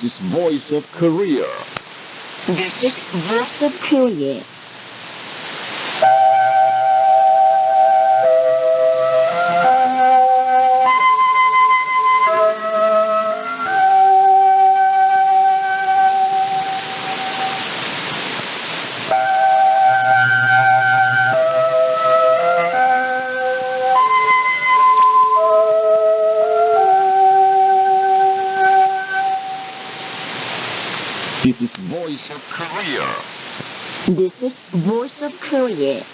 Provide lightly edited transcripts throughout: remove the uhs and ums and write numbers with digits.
This is Voice of Korea. This is Voice of Korea. This is Voice of Korea. This is Voice of Korea.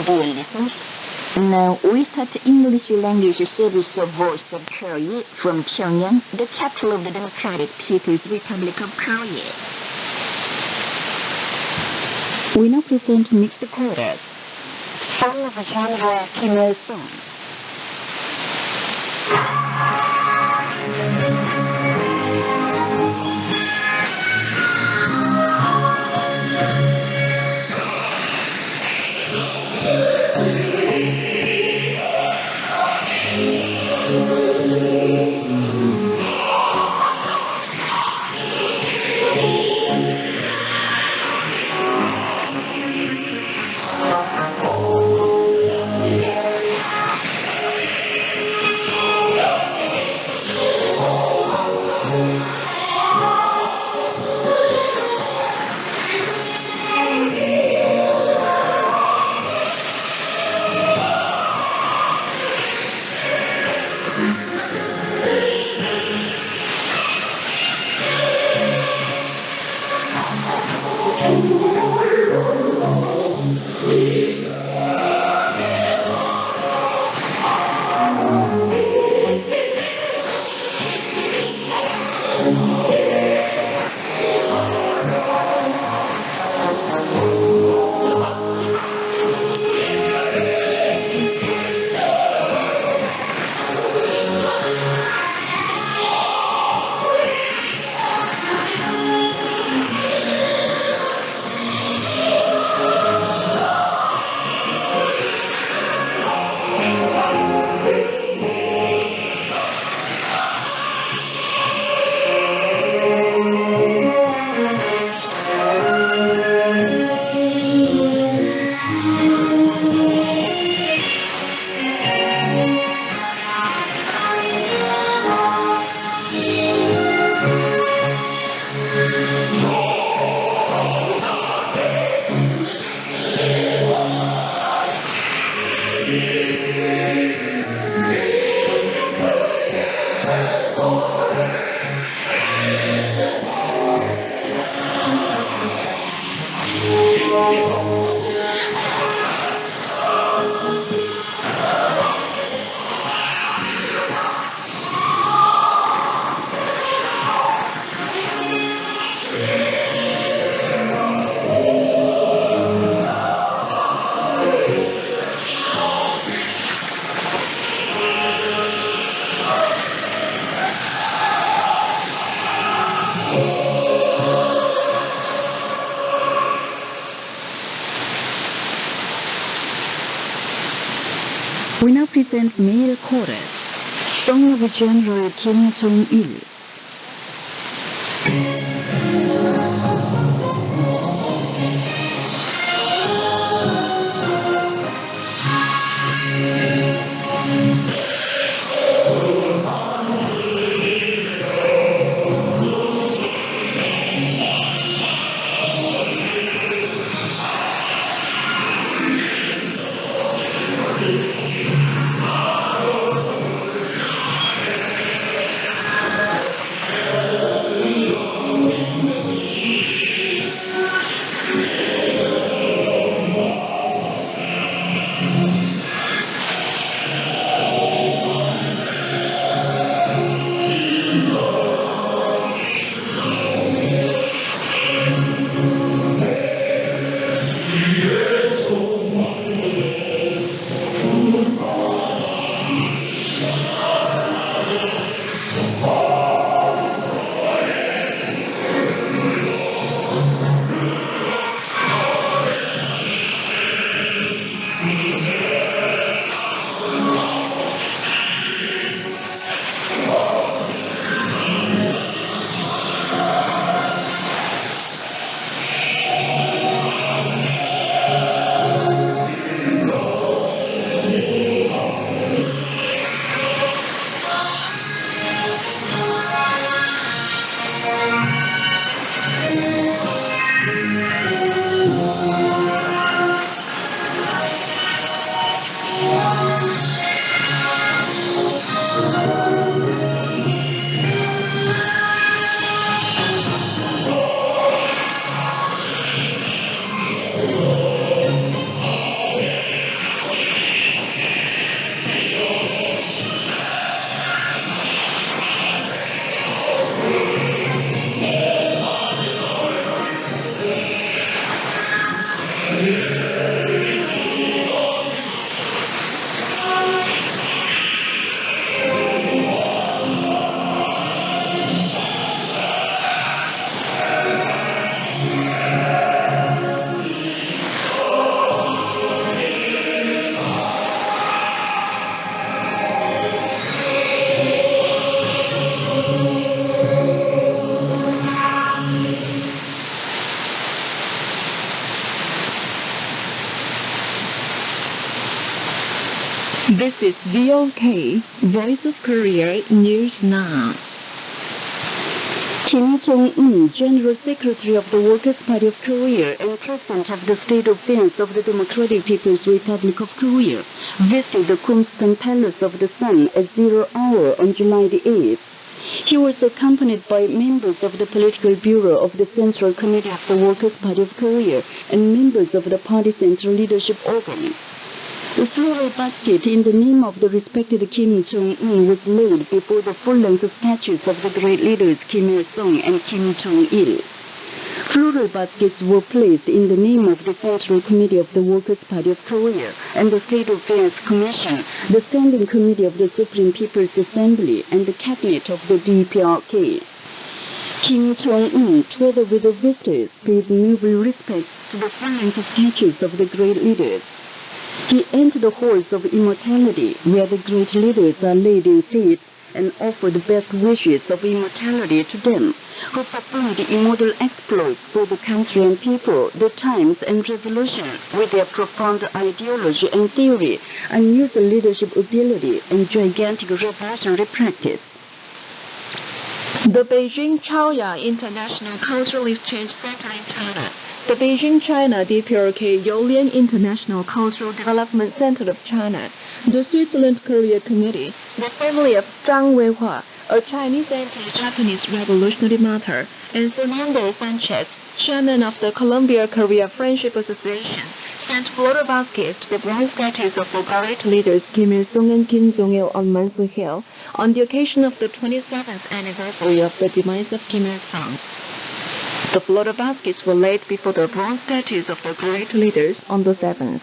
Dear listeners, now we start English language service of Voice of Korea from Pyongyang, the capital of the Democratic People's Republic of Korea. We now present mixed chorus, song of genre Kim Il-sung. St. Male Chorus, Song of General Kim Jong-il. This is VOK, Voice of Korea News Now. Kim Jong-un, General Secretary of the Workers' Party of Korea and President of the State Affairs of the Democratic People's Republic of Korea, visited the Kumsan Palace of the Sun at 0 hour on July the 8th. He was accompanied by members of the Political Bureau of the Central Committee of the Workers' Party of Korea and members of the party central leadership organ. A floral basket in the name of the respected Kim Jong-un was laid before the full-length statues of the great leaders Kim Il-sung and Kim Jong-il. Floral baskets were placed in the name of the Central Committee of the Workers' Party of Korea and the State Affairs Commission, the Standing Committee of the Supreme People's Assembly, and the Cabinet of the DPRK. Kim Jong-un, together with the visitors, paid noble respects to the full-length statues of the great leaders. He entered the halls of immortality, where the great leaders are laid in state, and offered the best wishes of immortality to them, who performed immortal exploits for the country and people, the times and revolution, with their profound ideology and theory, unusual leadership ability, and gigantic revolutionary practice. The Beijing Chaoya International Cultural Exchange Center in China, the Beijing China DPRK Youlian International Cultural Development Center of China, the Switzerland Korea Committee, the family of Zhang Weihua, a Chinese anti-Japanese revolutionary martyr, and Fernando Sanchez, chairman of the Colombia-Korea Friendship Association, sent floral baskets to the bronze statues of the great leaders Kim Il-sung and Kim Jong-il on Mansu Hill on the occasion of the 27th anniversary of the demise of Kim Il-sung. The floral baskets were laid before the bronze statues of the great leaders on the 7th.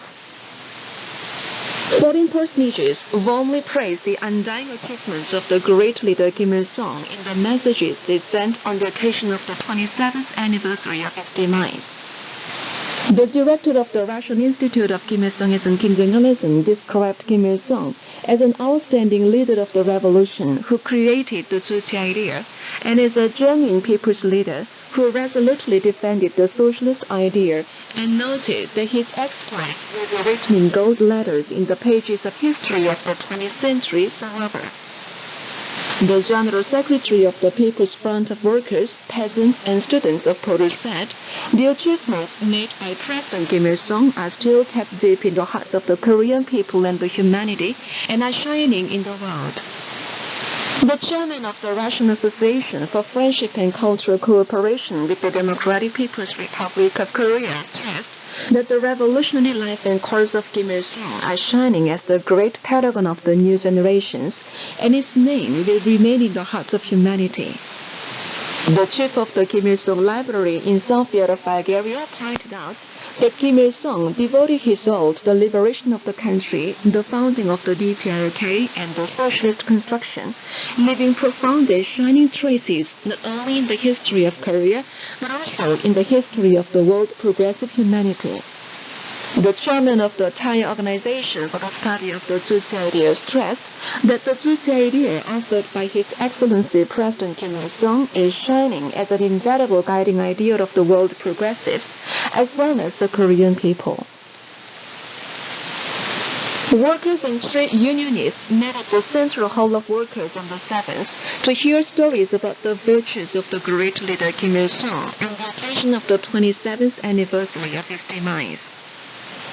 Foreign personages warmly praised the undying achievements of the great leader Kim Il-sung in the messages they sent on the occasion of the 27th anniversary of his demise. The director of the Russian Institute of Kim Il-sung Kim Jong-ilism described Kim Il-sung as an outstanding leader of the revolution who created the Tzu Chi idea and is a genuine people's leader who resolutely defended the socialist idea and noted that his exploits will be written in gold letters in the pages of history of the 20th century forever. The General Secretary of the People's Front of Workers, Peasants, and Students of Poru said, the achievements made by President Kim Il-sung are still kept deep in the hearts of the Korean people and the humanity, and are shining in the world. The chairman of the Russian Association for Friendship and Cultural Cooperation with the Democratic People's Republic of Korea stressed that the revolutionary life and course of Kim Il-sung are shining as the great paragon of the new generations, and his name will remain in the hearts of humanity. The chief of the Kim Il-sung Library in Sofia of Bulgaria pointed out that Kim Il-sung devoted his all to the liberation of the country, the founding of the DPRK, and the socialist construction, leaving profound and shining traces not only in the history of Korea, but also in the history of the world progressive humanity. The chairman of the Thai Organization for the Study of the Tzu Chi idea stressed that the Tzu Chi idea authored by His Excellency President Kim Il-sung is shining as an invaluable guiding idea of the world progressives, as well as the Korean people. Workers and trade unionists met at the Central Hall of Workers on the 7th to hear stories about the virtues of the great leader Kim Il-sung on the occasion of the 27th anniversary of his demise.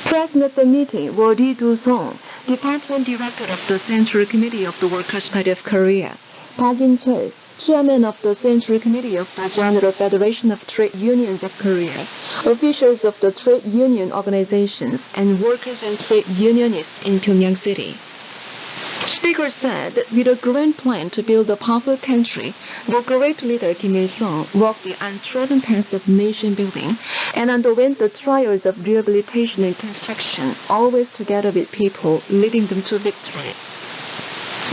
Present at the meeting were Lee Do-sung, Department Director of the Central Committee of the Workers' Party of Korea, Park In-chul, Chairman of the Central Committee of the General Federation of Trade Unions of Korea, officials of the trade union organizations, and workers and trade unionists in Pyongyang City. Speaker said that with a grand plan to build a powerful country, the great leader Kim Il-sung walked the untrodden path of nation building and underwent the trials of rehabilitation and construction, always together with people, leading them to victory.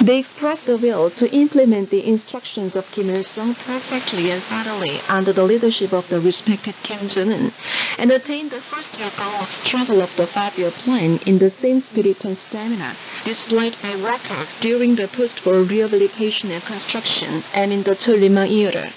They expressed the will to implement the instructions of Kim Il-sung perfectly and thoroughly under the leadership of the respected Kim Jong-un, and attain the first-year goal of struggle of the 5-year plan in the same spirit and stamina displayed by workers during the post-war rehabilitation and construction and in the Cholima era.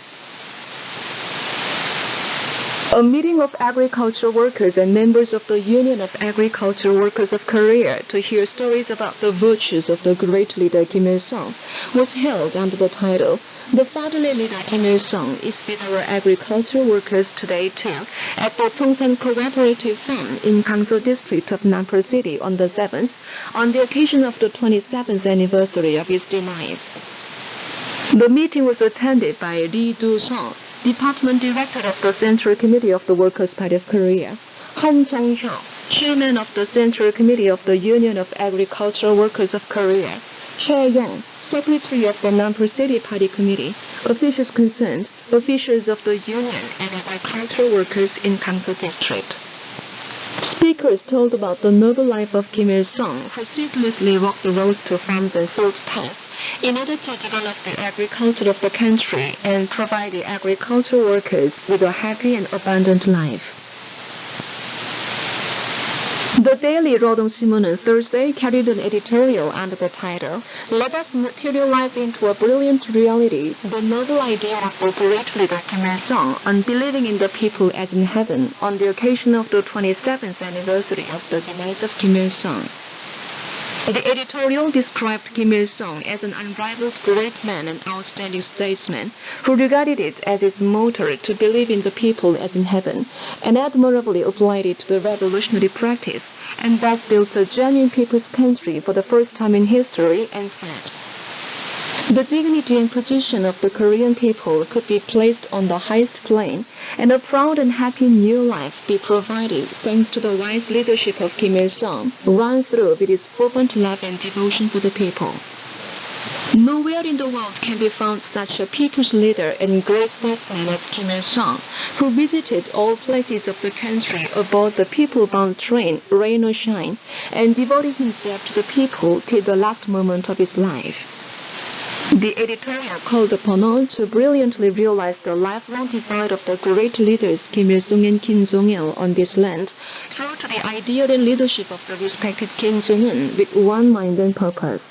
A meeting of agricultural workers and members of the Union of Agricultural Workers of Korea to hear stories about the virtues of the great leader Kim Il-sung was held under the title, The Fatherly Leader Kim Il-sung is with our agricultural workers today too, at the Chongsan Cooperative Farm in Gangso District of Nampur City on the 7th, on the occasion of the 27th anniversary of his demise. The meeting was attended by Lee Do-sung, Department Director of the Central Committee of the Workers' Party of Korea, Han Jong-hyuk, Chairman of the Central Committee of the Union of Agricultural Workers of Korea, Choi Young, Secretary of the Nampur City Party Committee, officials concerned, officials of the Union and agricultural workers in Gangso District. Speakers told about the noble life of Kim Il-sung, who ceaselessly walked the roads to farms and field paths in order to develop the agriculture of the country and provide the agricultural workers with a happy and abundant life. The daily Rodong Sinmun on Thursday carried an editorial under the title, Let us materialize into a brilliant reality the noble idea of the great leader Kim Il-sung on believing in the people as in heaven on the occasion of the 27th anniversary of the demise of Kim Il-sung. The editorial described Kim Il-sung as an unrivaled great man and outstanding statesman who regarded it as his motto to believe in the people as in heaven, and admirably applied it to the revolutionary practice, and thus built a genuine people's country for the first time in history, and said, the dignity and position of the Korean people could be placed on the highest plane, and a proud and happy new life be provided thanks to the wise leadership of Kim Il-sung, run through with his fervent love and devotion for the people. Nowhere in the world can be found such a people's leader and great statesman as Kim Il-sung, who visited all places of the country aboard the people-bound train, rain or shine, and devoted himself to the people till the last moment of his life. The editorial called upon all to brilliantly realize the lifelong desire of the great leaders Kim Il-sung and Kim Jong-il on this land, true to the ideal and leadership of the respected Kim Jong-un with one mind and purpose.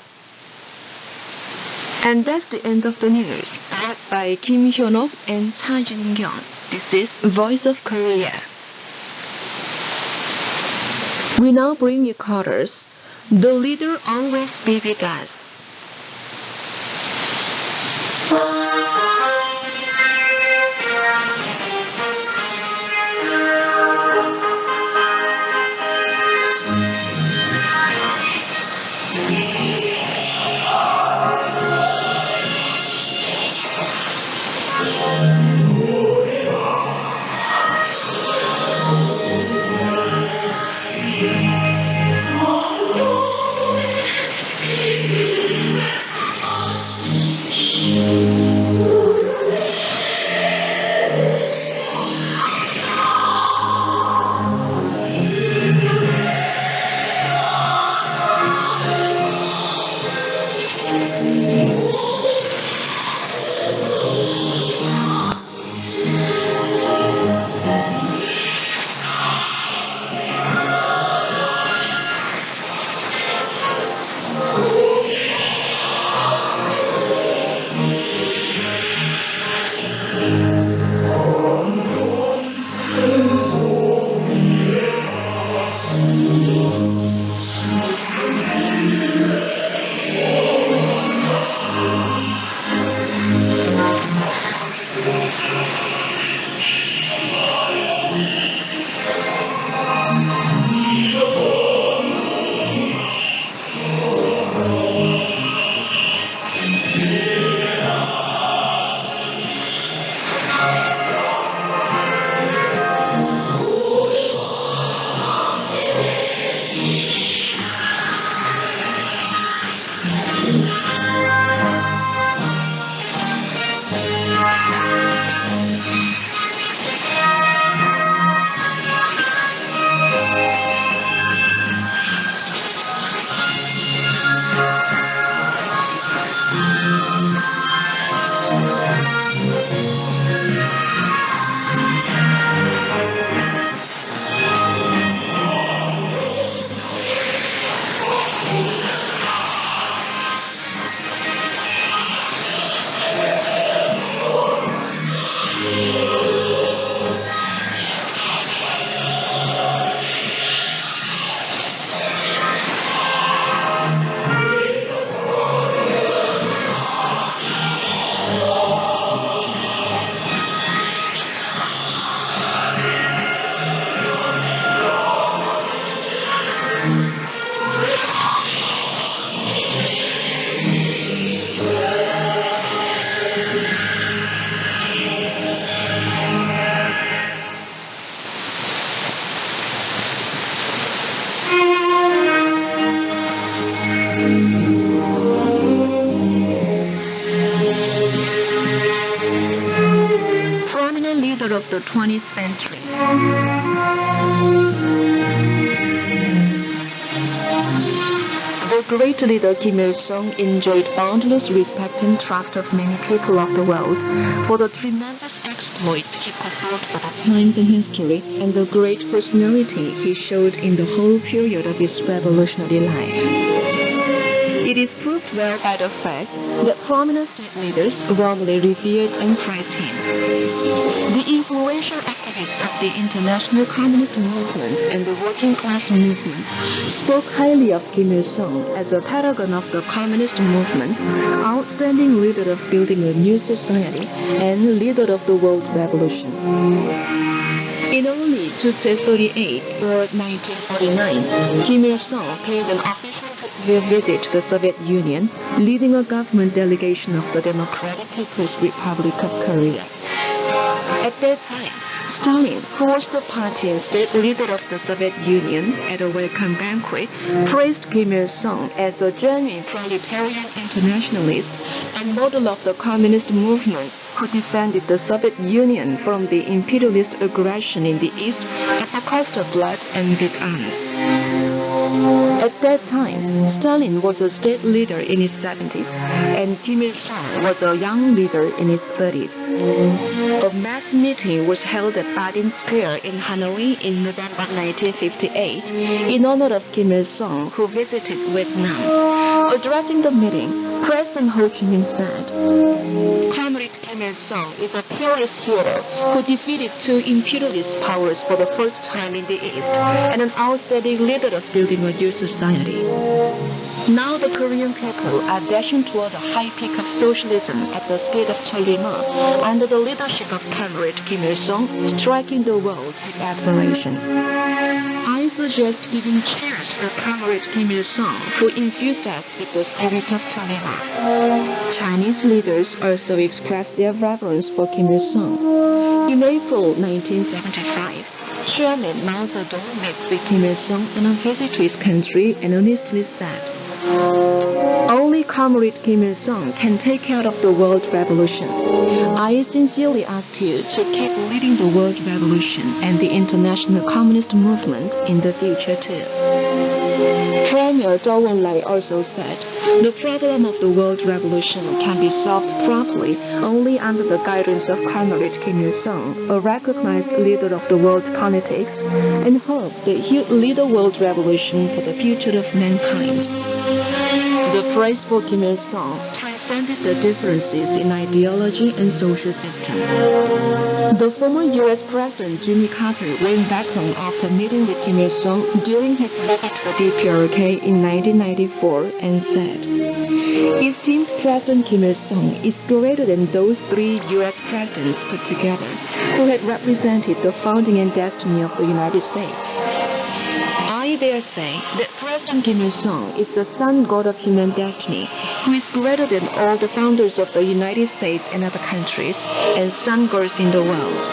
And that's the end of the news, read by Kim Hyun-ok and Cha Jin-kyung. This is Voice of Korea. We now bring you callers. The leader always be with us. Of the 20th century. The great leader Kim Il-sung enjoyed boundless respect and trust of many people of the world for the tremendous exploits he performed for the times in history and the great personality he showed in the whole period of his revolutionary life. It is proved well by the fact that prominent state leaders warmly revered and praised him. The influential activists of the international communist movement and the working class movement spoke highly of Kim Il-sung as a paragon of the communist movement, outstanding leader of building a new society, and leader of the world revolution. In only 1938 or 1949, Kim Il-sung paid an official visit to the Soviet Union, leading a government delegation of the Democratic People's Republic of Korea. At that time, Stalin, who was the party and state leader of the Soviet Union, at a welcome banquet, praised Kim Il-sung as a genuine proletarian internationalist and model of the communist movement who defended the Soviet Union from the imperialist aggression in the East at the cost of blood and big arms. At that time, Stalin was a state leader in his 70s, and Kim Il-sung was a young leader in his 30s. A mass meeting was held at Badin Square in Hanoi in November 1958 in honor of Kim Il-sung, who visited Vietnam. Addressing the meeting, President Ho Chi Minh said, "Comrade Kim Il-sung is a peerless hero who defeated two imperialist powers for the first time in the East, and an outstanding leader of building a new society. Now the Korean people are dashing toward a high peak of socialism at the state of Cholima under the leadership of Comrade Kim Il-sung, striking the world with admiration. I suggest giving cheers for Comrade Kim Il-sung, who infused us with the spirit of Cholima." Chinese leaders also expressed their reverence for Kim Il-sung. In April 1975, Chairman Mao Zedong met with Kim Il-sung on a visit to his country and earnestly said, "Only Comrade Kim Il-sung can take care of the world revolution. I sincerely ask you to keep leading the world revolution and the international communist movement in the future too." Premier Zhou Enlai also said, "The problem of the world revolution can be solved properly only under the guidance of Comrade Kim Il-sung, a recognized leader of the world politics, and hope that he'll lead the world revolution for the future of mankind." The praise for Kim Il-sung transcended the differences in ideology and social system. The former U.S. President Jimmy Carter went back home after meeting with Kim Il-sung during his visit to the DPRK in 1994 and said, "Esteemed President Kim Il-sung is greater than those three U.S. presidents put together, who had represented the founding and destiny of the United States. I dare say that President Kim Il-sung is the sun god of human destiny, who is greater than all the founders of the United States and other countries, and sun gods in the world."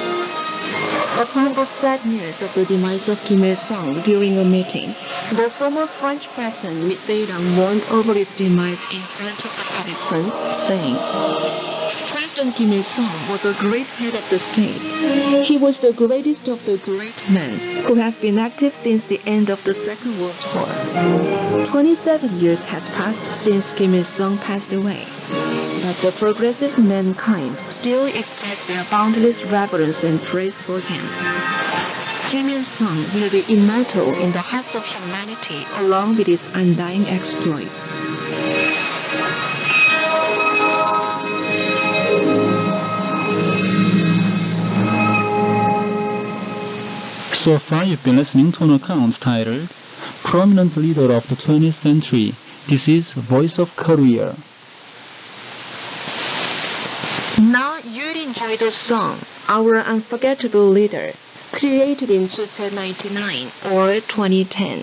Upon the sad news of the demise of Kim Il-sung during a meeting, the former French President Mitterrand mourned over his demise in front of the participants, saying, "President Kim Il-sung was a great head of the state. He was the greatest of the great men who have been active since the end of the Second World War. 27 years has passed since Kim Il-sung passed away, but the progressive mankind still express their boundless reverence and praise for him. Kim Il-sung will be immortal in the hearts of humanity along with his undying exploits." So far you've been listening to an account titled "Prominent Leader of the 20th Century." This is Voice of Korea. Now you'll enjoy the song, "Our Unforgettable Leader," created in 2099 or 2010.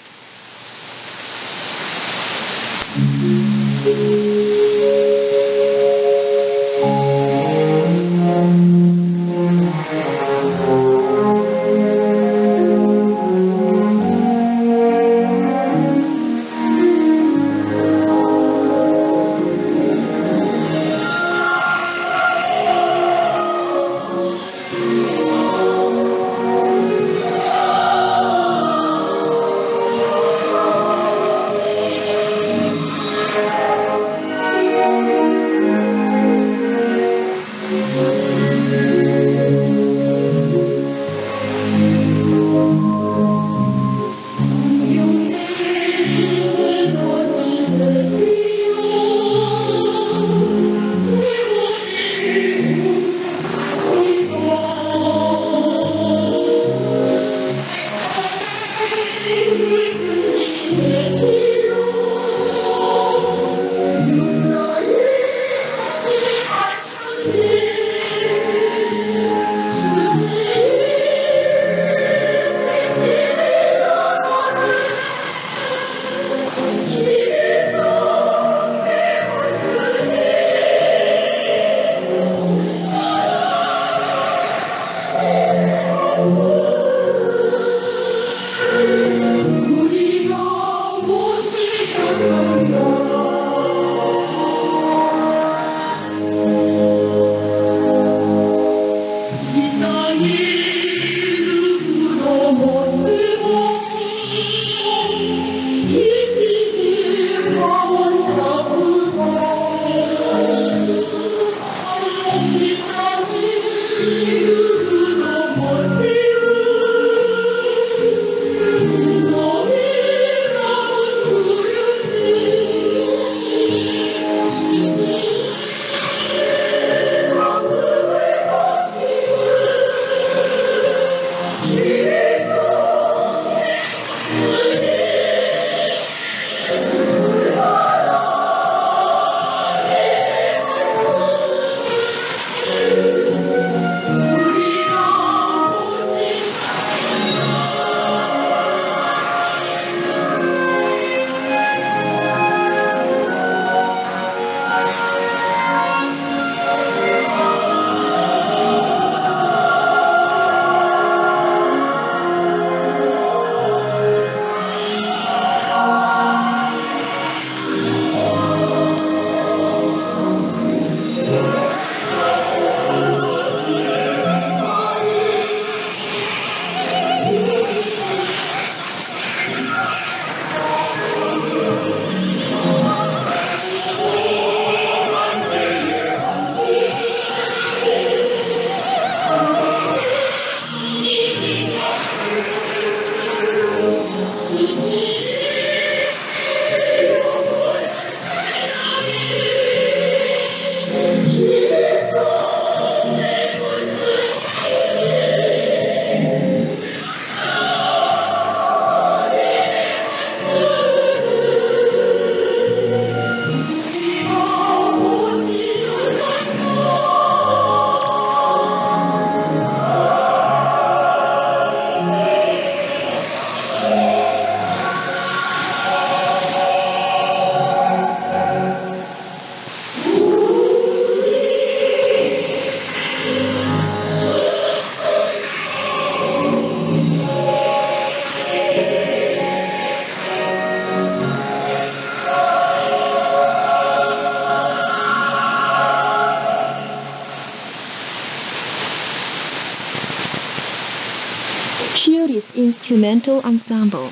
Here is instrumental ensemble,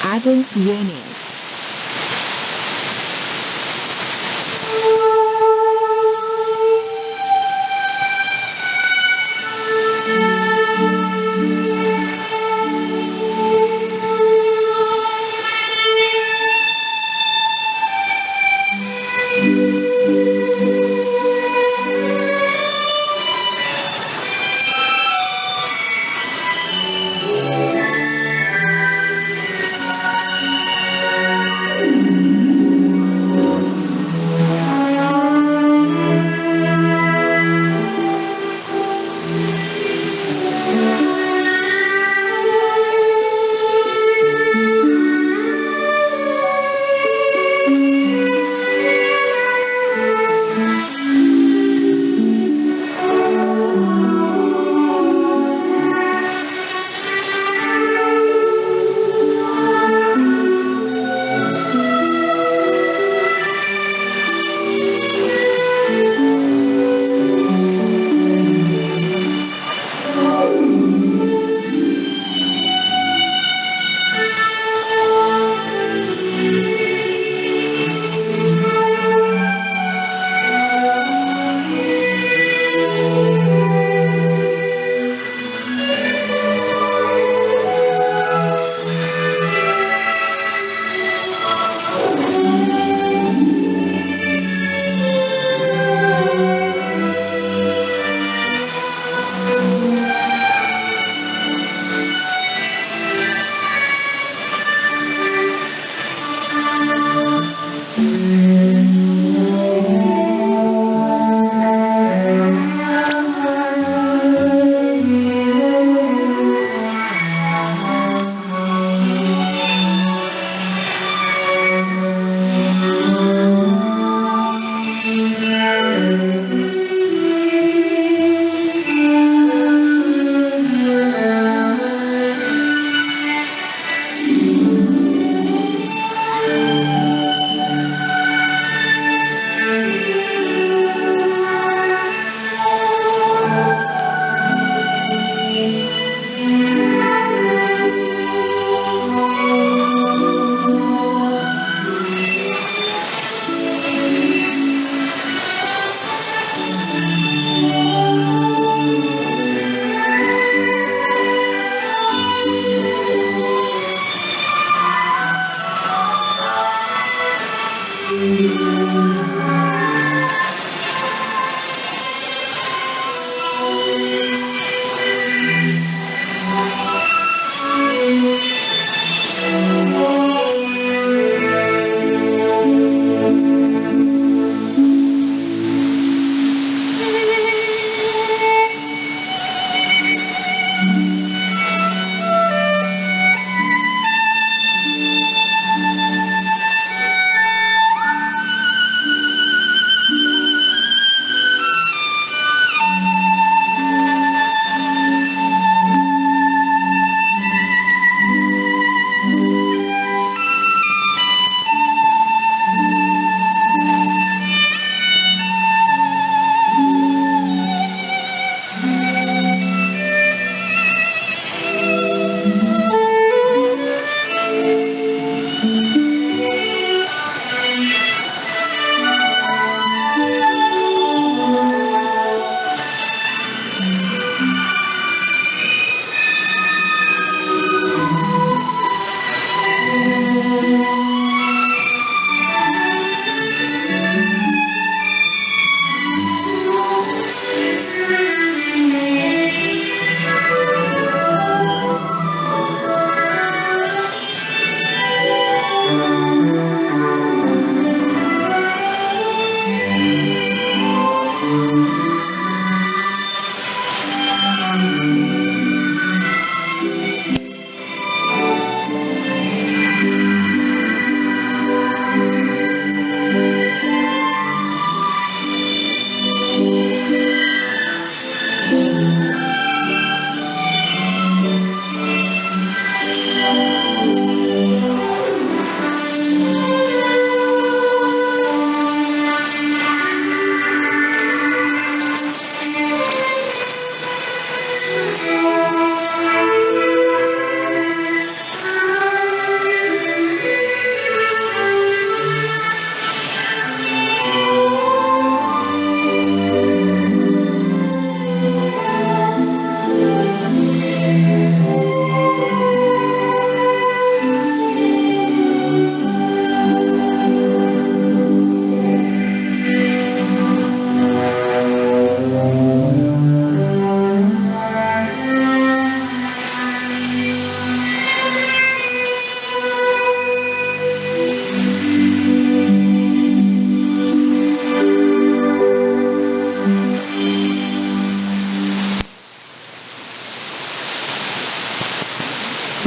Adam's Yearning.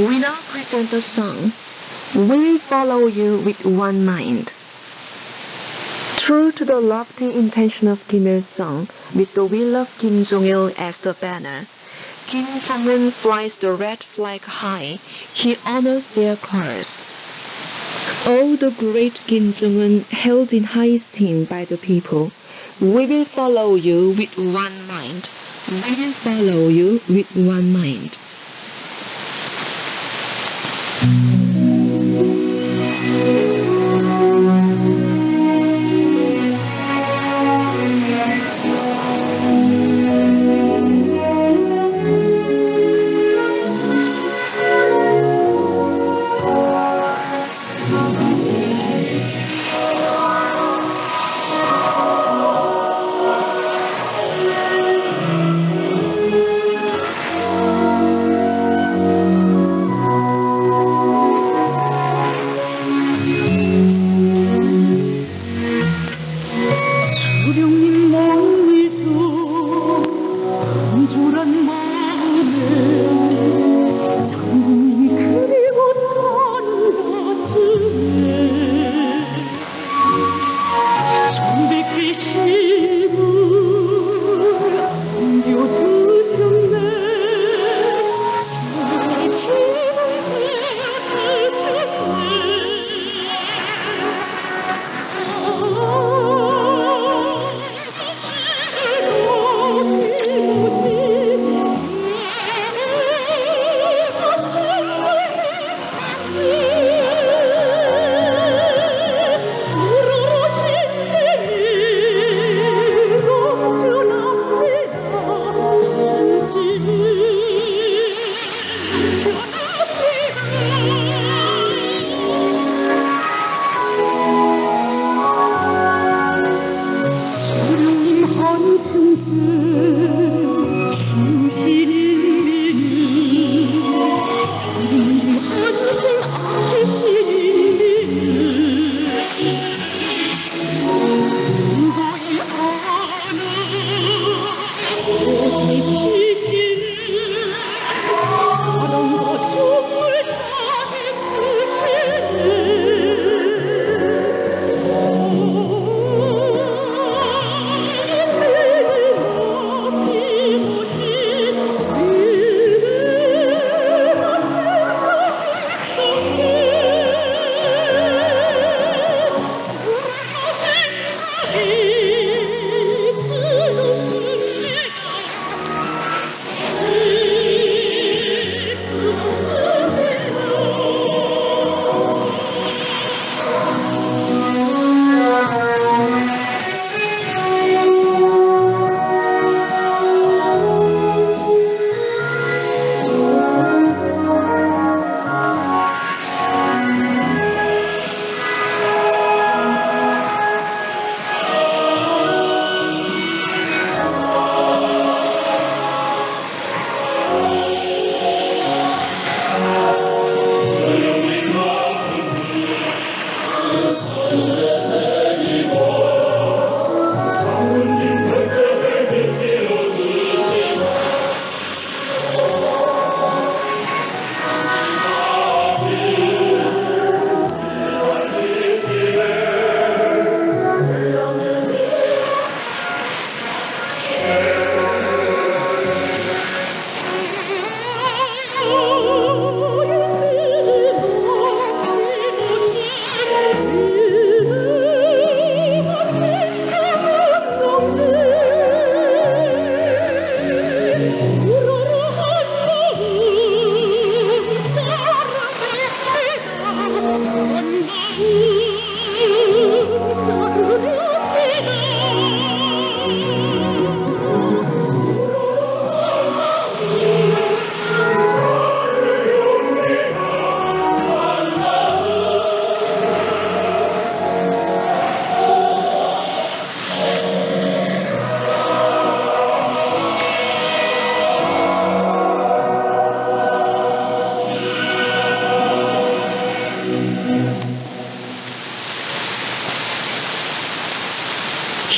We now present the song, We Will Follow You with One Mind. True to the lofty intention of Kim Il-sung, with the will of Kim Jong-il as the banner, Kim Jong-un flies the red flag high. He honors their cause. Oh, the great Kim Jong-un, held in high esteem by the people, we will follow you with one mind. We will follow you with one mind.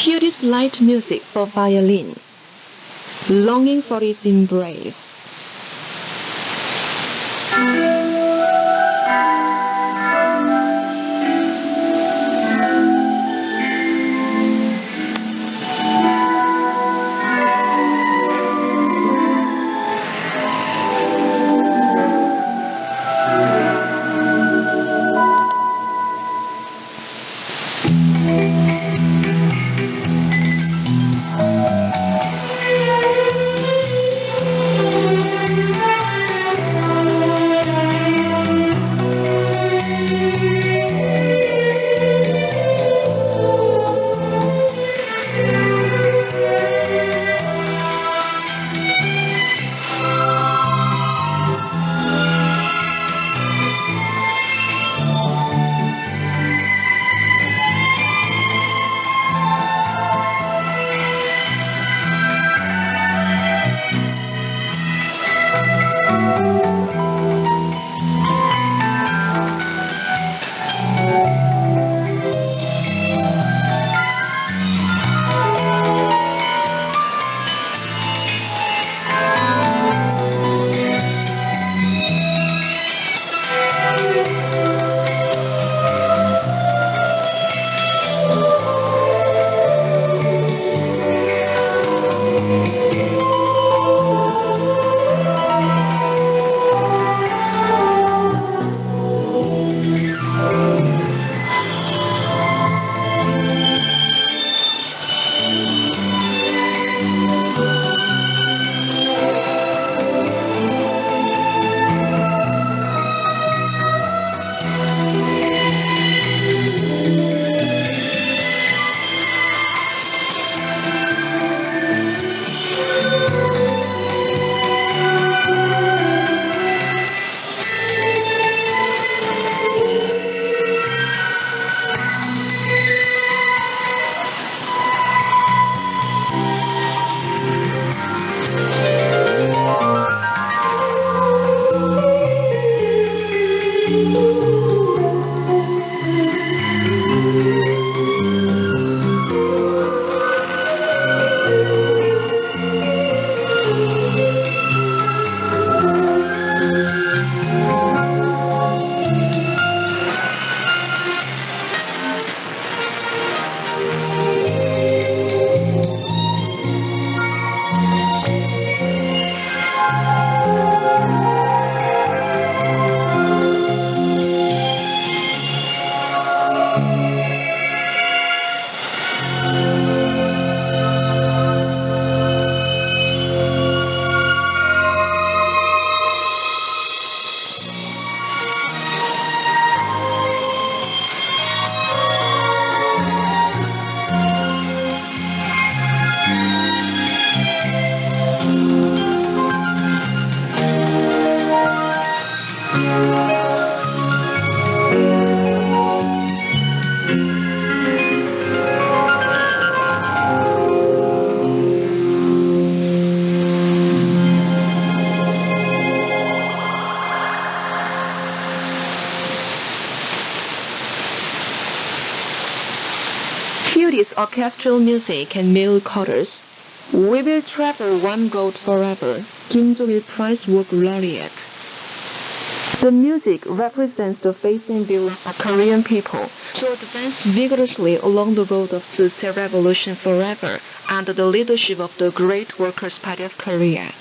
Here is light music for violin, longing for its embrace. orchestral music and male chorus. We will travel one road forever. Kim Jong-il Prize Work Laureate. The music represents the faith and will of the Korean people to advance vigorously along the road of Tzu-Che Revolution forever under the leadership of the great Workers' Party of Korea.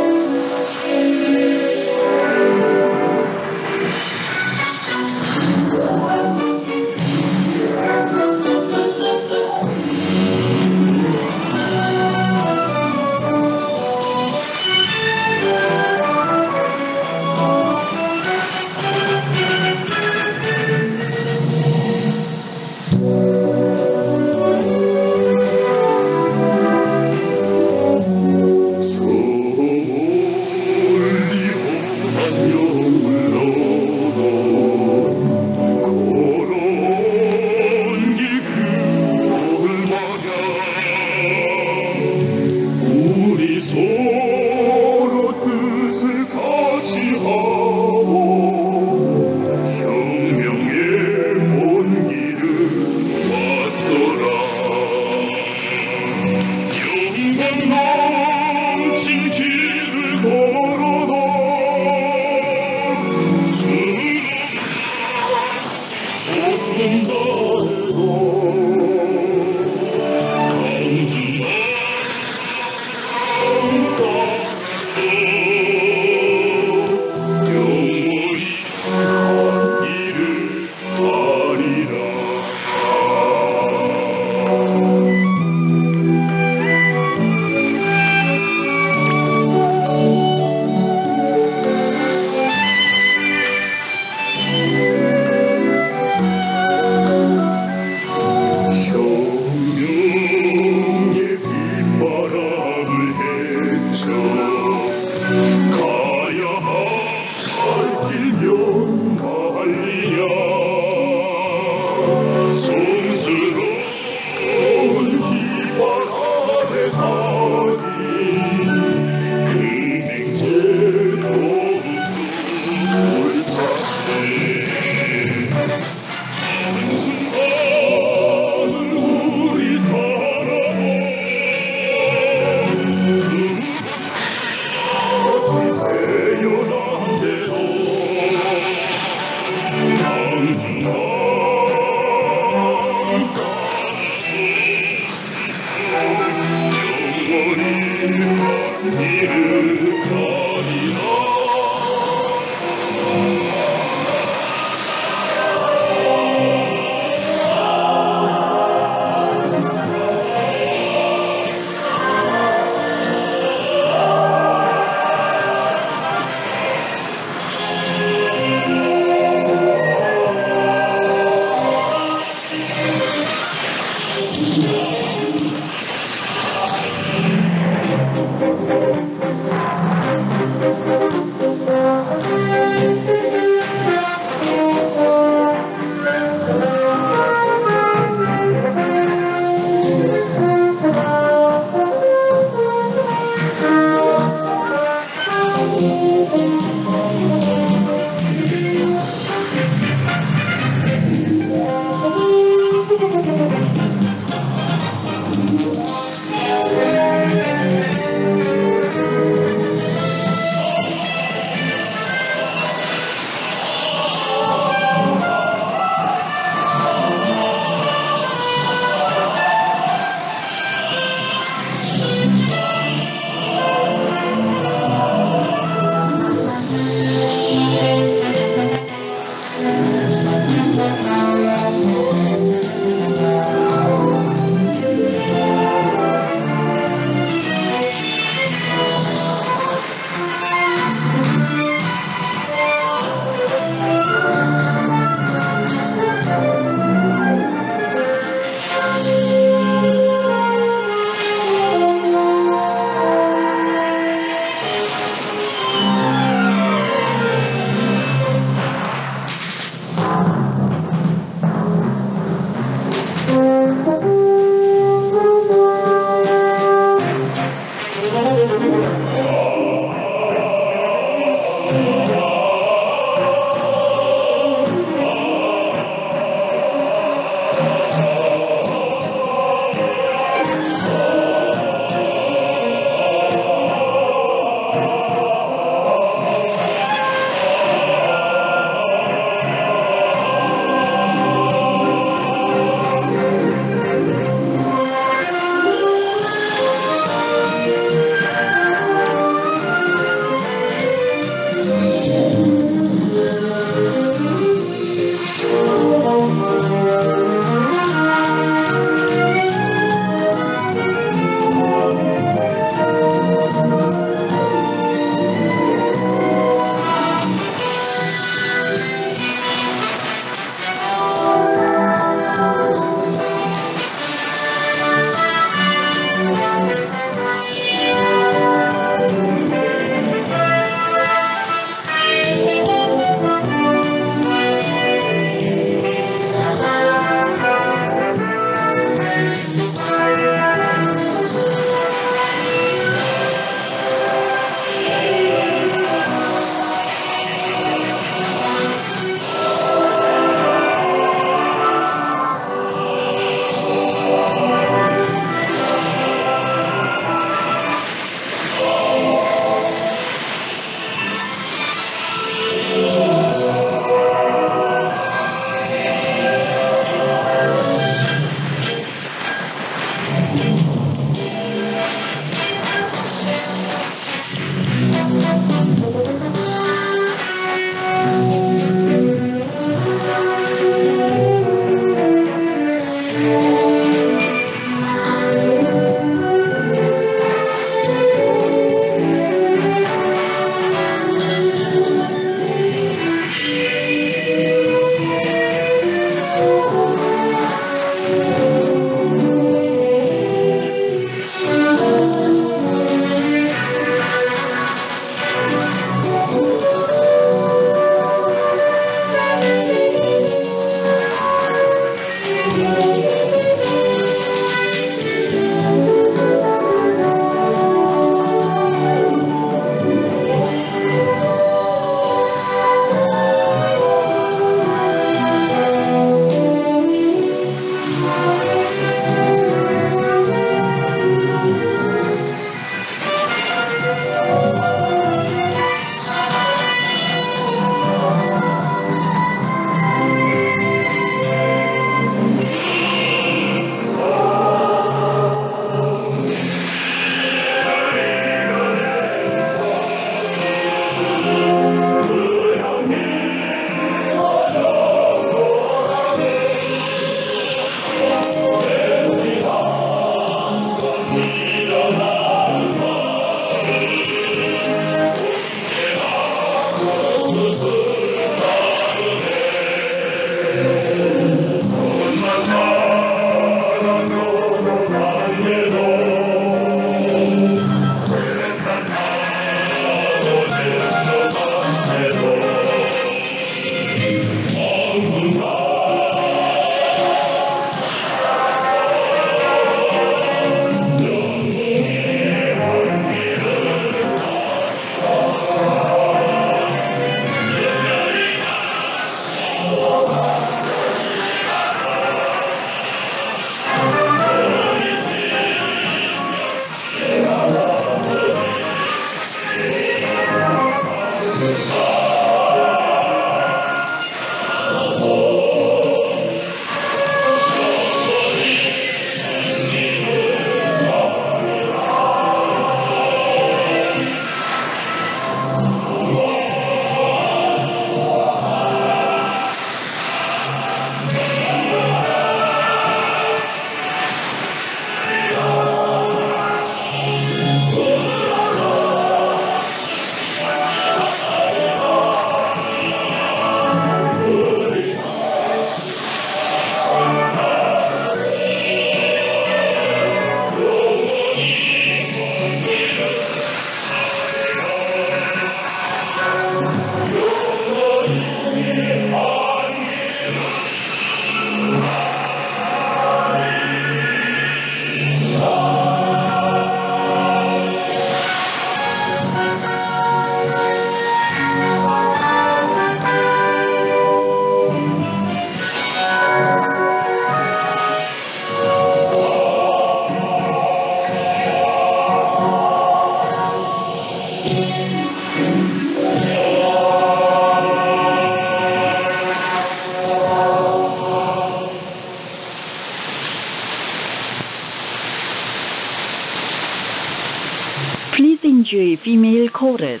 enjoy female quotas.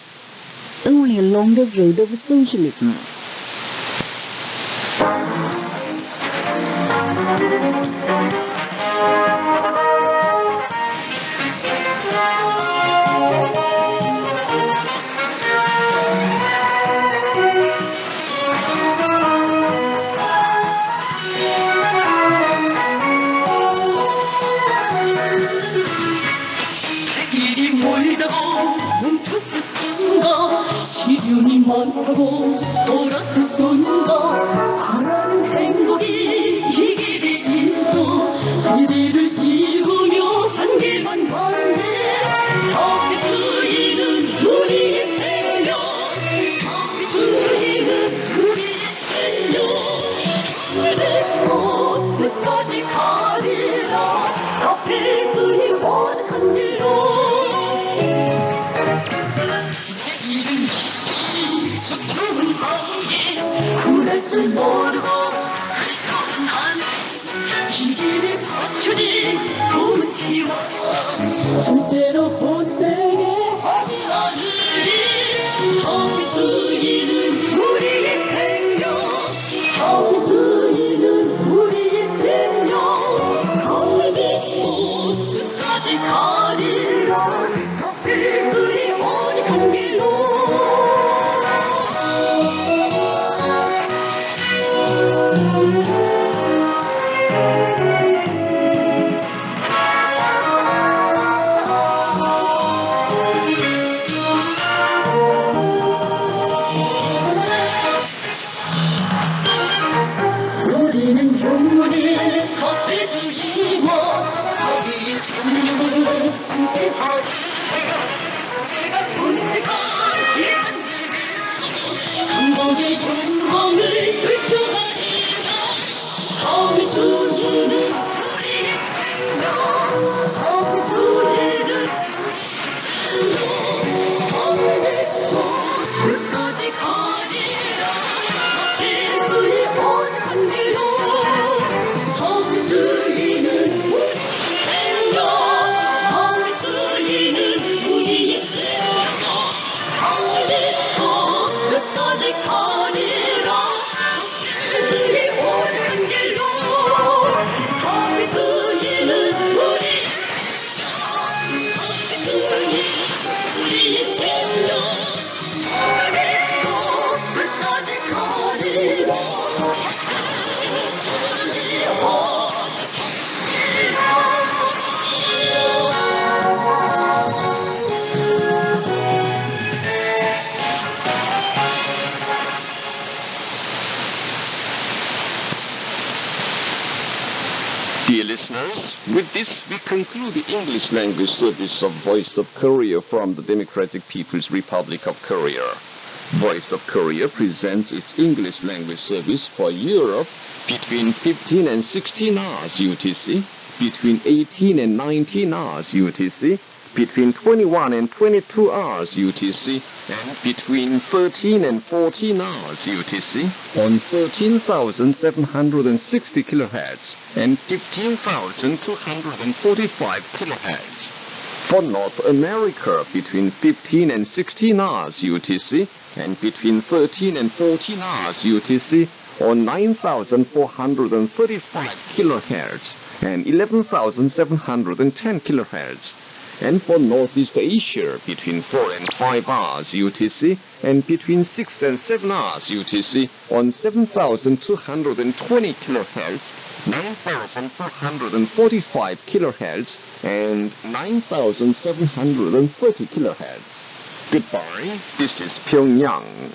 Only along the road of socialism. 시련이 많다고 돌아섰던가 바라는 행복이 이 길에 있어 자리를 띄우며 한 길만 가는데 앞에 주인은 우리의 생명 앞에 주인은 우리의 생명 그래서 끝까지 가리라 앞에 그의 원한 길로 그랬을 모르고 그리고는 이 길에 받쳐진 봄은 키워 절대로 본때에 하지 않으리 처음 주인은 우리의 생명 처음 주인은 우리의 생명 가을 믿고 끝까지 가리라 앞에 그리 오직한 길로 우리는 영원히 앞에 주이고 저기의 생명을 함께 내가 본색한 한국의 영광을 펼쳐가리라 앞에 주이는 우리의 생명 앞에 주이는 앞에서 끝까지 가리라 앞에 그의 원한 길로 앞에 주이는 우리의 생명 앞에 주이는 우리의 생명 앞에서 끝까지 가리라 앞에 그의 원한 길로 앞에 주이는 우리의 생명 앞에 주이는 우리의 생명 앞에서 끝까지 가리라 Dear listeners, with this we conclude the English language service of Voice of Korea from the Democratic People's Republic of Korea. Voice of Korea presents its English language service for Europe between 15 and 16 hours UTC, between 18 and 19 hours UTC, between 21 and 22 hours UTC, and between 13 and 14 hours UTC on 13,760 kHz and 15,245 kHz. For North America, between 15 and 16 hours UTC and between 13 and 14 hours UTC on 9,435 kHz and 11,710 kHz. And for Northeast Asia, between 4 and 5 hours UTC and between 6 and 7 hours UTC on 7,220 kHz, 9,445 kHz and 9,730 kHz. Goodbye, this is Pyongyang.